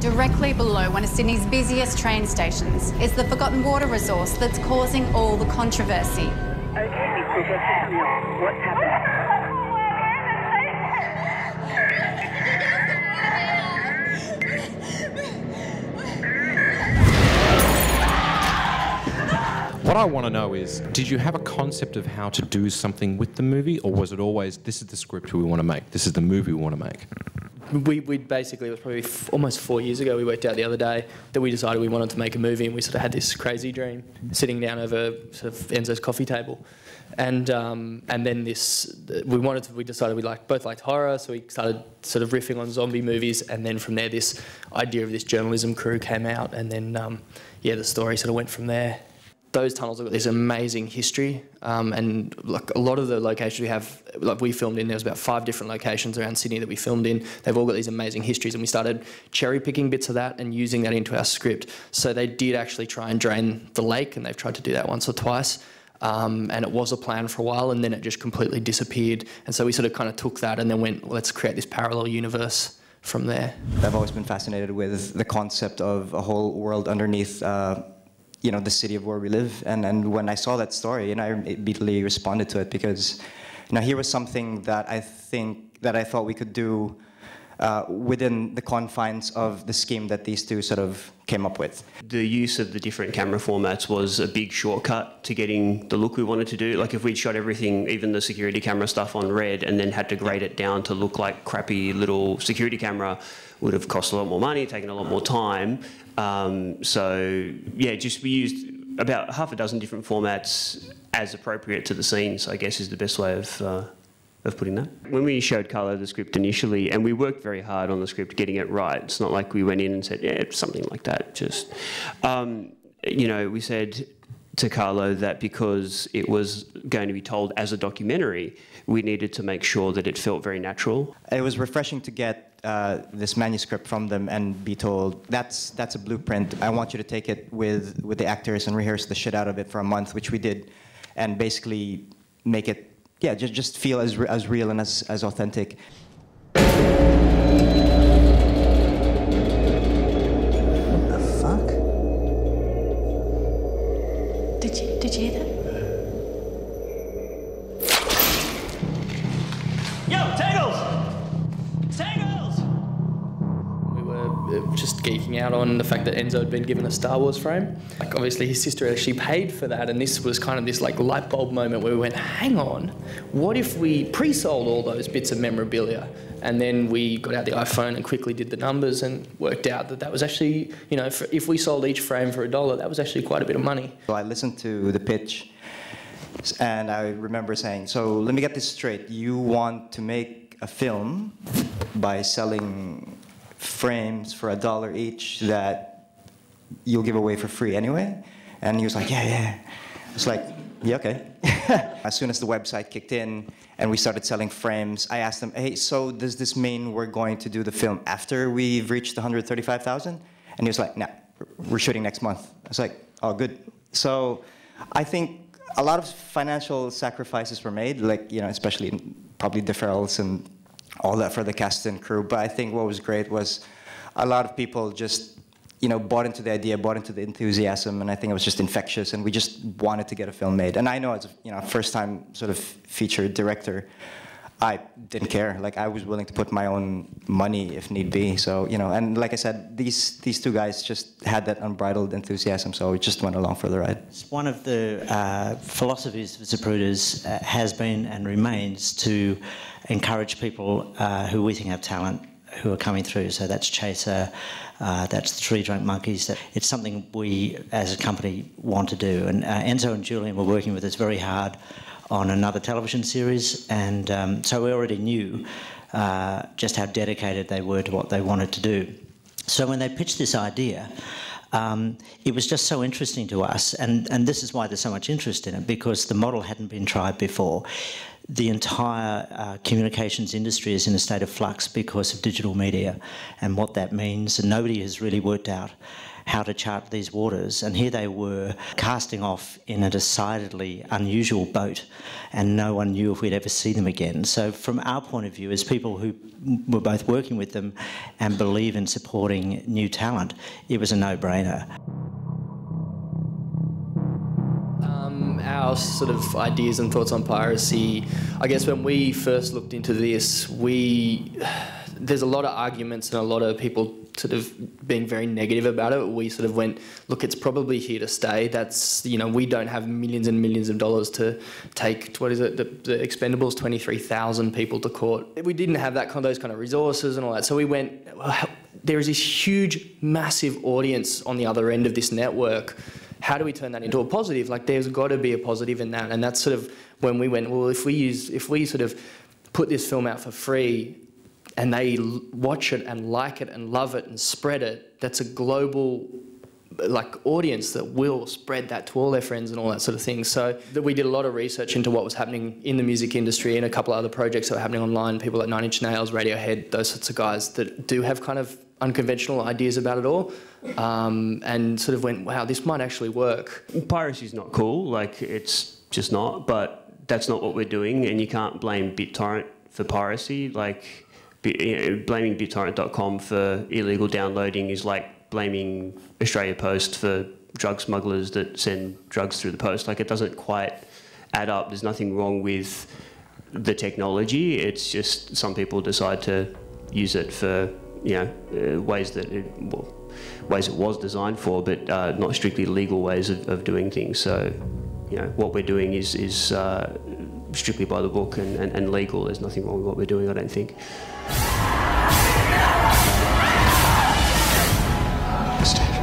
Directly below one of Sydney's busiest train stations is the Forgotten Water resource that's causing all the controversy. Okay, what's happening? What I want to know is, did you have a concept of how to do something with the movie, or was it always, this is the script we want to make, this is the movie we want to make? We basically, it was probably almost 4 years ago, we worked out the other day that we decided we wanted to make a movie, and we sort of had this crazy dream sitting down over sort of Enzo's coffee table. And then we decided we both liked horror, so we started sort of riffing on zombie movies, and then from there this idea of this journalism crew came out, and then the story sort of went from there. Those tunnels have got this amazing history, and like a lot of the locations we have, like we filmed in, there was about 5 different locations around Sydney that we filmed in. They've all got these amazing histories, and we started cherry picking bits of that and using that into our script. So they did actually try and drain the lake, and they've tried to do that once or twice. And it was a plan for a while, and then it just completely disappeared. And so we sort of kind of took that and then went, let's create this parallel universe from there. I've always been fascinated with the concept of a whole world underneath the city of where we live, and when I saw that story, I immediately responded to it, because here was something that I thought we could do within the confines of the scheme that these two sort of came up with. The use of the different camera formats was a big shortcut to getting the look we wanted to do. Like if we'd shot everything, even the security camera stuff on red, and then had to grade it down to look like crappy little security camera, would have cost a lot more money, taken a lot more time. We used about half a dozen different formats as appropriate to the scenes, I guess is the best way of putting that. When we showed Carlo the script initially, and we worked very hard on the script getting it right, it's not like we went in and said, yeah, something like that, just, we said to Carlo that because it was going to be told as a documentary, we needed to make sure that it felt very natural. It was refreshing to get this manuscript from them and be told, that's a blueprint. I want you to take it with the actors and rehearse the shit out of it for a month, which we did, and basically make it, just feel as real and as authentic. What the fuck? Did you hear that? Yo, Tangles! Tangles! We were just geeking out on the fact that Enzo had been given a Star Wars frame. Like obviously his sister actually paid for that, and this was kind of this like light bulb moment where we went, hang on, what if we pre-sold all those bits of memorabilia? And then we got out the iPhone and quickly did the numbers and worked out that was actually, if we sold each frame for $1, that was actually quite a bit of money. So I listened to the pitch, and I remember saying, so let me get this straight. You want to make a film by selling frames for $1 each that you'll give away for free anyway? And he was like, yeah. It's like, yeah, okay. As soon as the website kicked in and we started selling frames, I asked him, hey, so does this mean we're going to do the film after we've reached 135,000? And he was like, nah, we're shooting next month. I was like, oh, good. So I think a lot of financial sacrifices were made, especially probably deferrals and all that for the cast and crew. But I think what was great was a lot of people just bought into the idea, bought into the enthusiasm, and I think it was just infectious, and we just wanted to get a film made. And I know as a first-time sort of feature director, I didn't care. Like, I was willing to put my own money if need be. So, and like I said, these two guys just had that unbridled enthusiasm, so we just went along for the ride. One of the philosophies of Zapruder's has been and remains to encourage people who we think have talent, who are coming through. So that's Chaser, that's the Three Drunk Monkeys. It's something we, as a company, want to do. And Enzo and Julian were working with us very hard on another television series, and so we already knew just how dedicated they were to what they wanted to do. So when they pitched this idea, it was just so interesting to us, and this is why there's so much interest in it, because the model hadn't been tried before. The entire communications industry is in a state of flux because of digital media and what that means, and nobody has really worked out how to chart these waters, and here they were casting off in a decidedly unusual boat, and no one knew if we'd ever see them again. So from our point of view, as people who were both working with them and believe in supporting new talent, it was a no-brainer. Our sort of ideas and thoughts on piracy, I guess when we first looked into this, there's a lot of arguments and a lot of people sort of being very negative about it. We sort of went, look, it's probably here to stay. That's, you know, we don't have millions and millions of dollars to take, what is it, the Expendables, 23,000 people to court. We didn't have those kind of resources and all that. So we went, there is this huge, massive audience on the other end of this network. How do we turn that into a positive? Like, there's got to be a positive in that. And that's sort of when we went, well, if we sort of put this film out for free and they watch it and like it and love it and spread it, that's a global audience that will spread that to all their friends and all that sort of thing. So we did a lot of research into what was happening in the music industry and a couple of other projects that were happening online, people like Nine Inch Nails, Radiohead, those sorts of guys that do have kind of unconventional ideas about it all, and sort of went, wow, this might actually work. Piracy's not cool, like, it's just not, but that's not what we're doing, and you can't blame BitTorrent for piracy. Like, blaming BitTorrent.com for illegal downloading is like blaming Australia Post for drug smugglers that send drugs through the post. Like, it doesn't quite add up. There's nothing wrong with the technology, it's just some people decide to use it for, you know, ways it was designed for, but not strictly legal ways of doing things. So, you know, what we're doing is strictly by the book and legal. There's nothing wrong with what we're doing, I don't think. Steve.